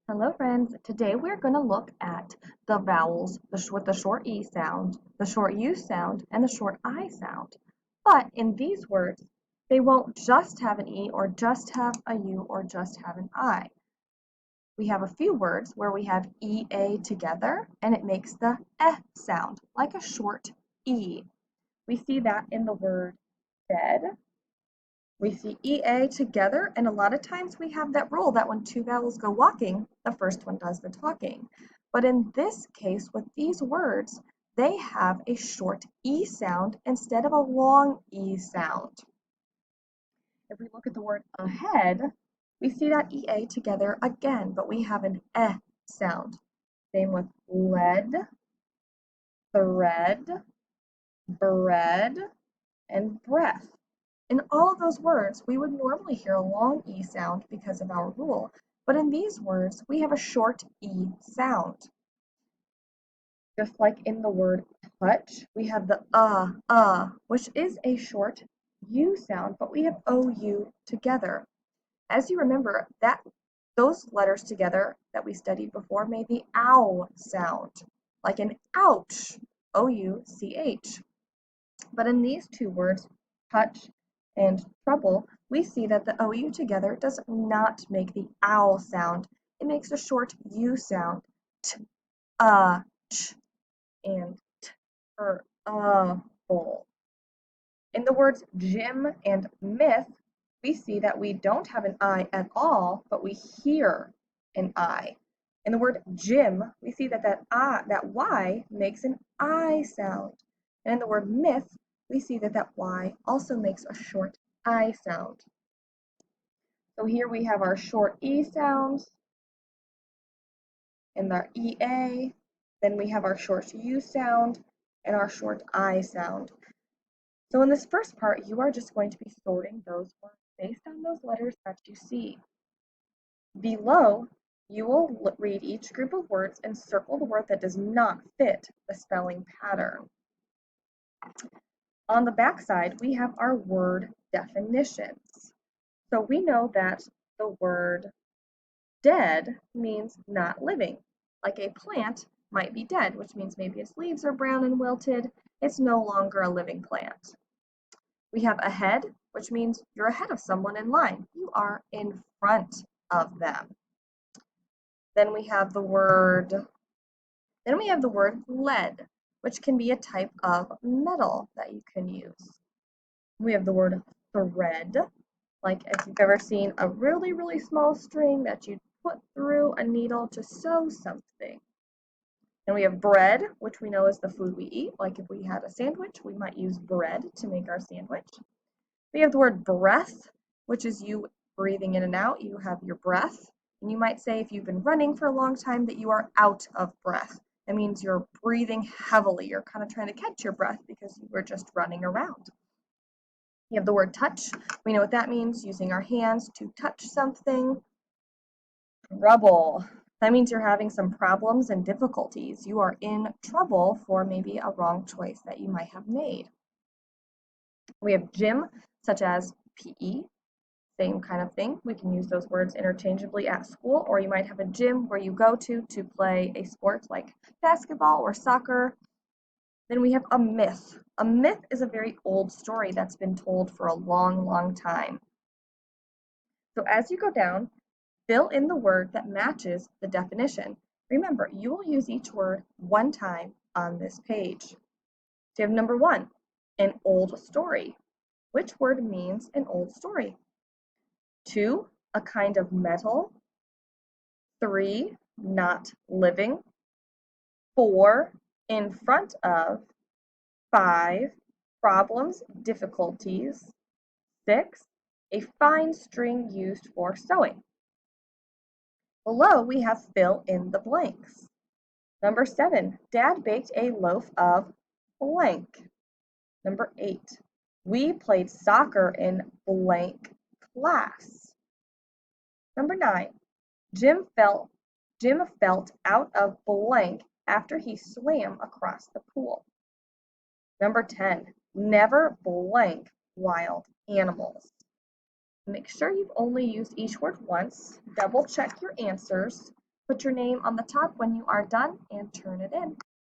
Hello friends, today we're going to look at the vowels with the short E sound, the short U sound, and the short I sound. But in these words, they won't just have an E or just have a U or just have an I. We have a few words where we have EA together and it makes the eh sound, like a short E. We see that in the word bed. We see EA together, and a lot of times we have that rule that when two vowels go walking, the first one does the talking. But in this case, with these words, they have a short E sound instead of a long E sound. If we look at the word ahead, we see that EA together again, but we have an eh sound. Same with lead, thread, bread, and breath. In all of those words, we would normally hear a long E sound because of our rule, but in these words, we have a short E sound. Just like in the word touch, we have the which is a short U sound, but we have OU together. As you remember, those letters together that we studied before made the ow sound, like an ouch, OUCH. But in these two words, touch and trouble, we see that the OU together does not make the owl sound. It makes a short U sound. T, ch, and t, bull. In the words gym and myth, we see that we don't have an I at all, but we hear an I. In the word gym, we see that Y makes an I sound. And in the word myth, we see that Y also makes a short I sound. So here we have our short E sounds and our EA. Then we have our short U sound and our short I sound. So in this first part, you are just going to be sorting those words based on those letters that you see. Below, you will read each group of words and circle the word that does not fit the spelling pattern. On the back side, we have our word definitions. So we know that the word dead means not living. Like a plant might be dead, which means maybe its leaves are brown and wilted. It's no longer a living plant. We have ahead, which means you're ahead of someone in line. You are in front of them. Then we have the word lead, which can be a type of metal that you can use. We have the word thread, like if you've ever seen a really, really small string that you put through a needle to sew something. And we have bread, which we know is the food we eat. Like if we had a sandwich, we might use bread to make our sandwich. We have the word breath, which is you breathing in and out. You have your breath. And you might say if you've been running for a long time that you are out of breath. That means you're breathing heavily. You're kind of trying to catch your breath because you were just running around. You have the word touch. We know what that means, using our hands to touch something. Trouble. That means you're having some problems and difficulties. You are in trouble for maybe a wrong choice that you might have made. We have gym, such as PE, same kind of thing. We can use those words interchangeably at school, or you might have a gym where you go to play a sport like basketball or soccer. Then we have a myth. A myth is a very old story that's been told for a long, long time. So as you go down, fill in the word that matches the definition. Remember, you will use each word one time on this page. So you have number 1, an old story. Which word means an old story? 2, a kind of metal. 3, not living. 4, in front of. 5, problems, difficulties. 6, a fine string used for sewing. Below we have fill in the blanks. Number 7, Dad baked a loaf of blank. Number 8, we played soccer in blank class. Number 9, Jim felt out of blank after he swam across the pool. Number 10, never blank wild animals. Make sure you've only used each word once. Double check your answers. Put your name on the top when you are done and turn it in.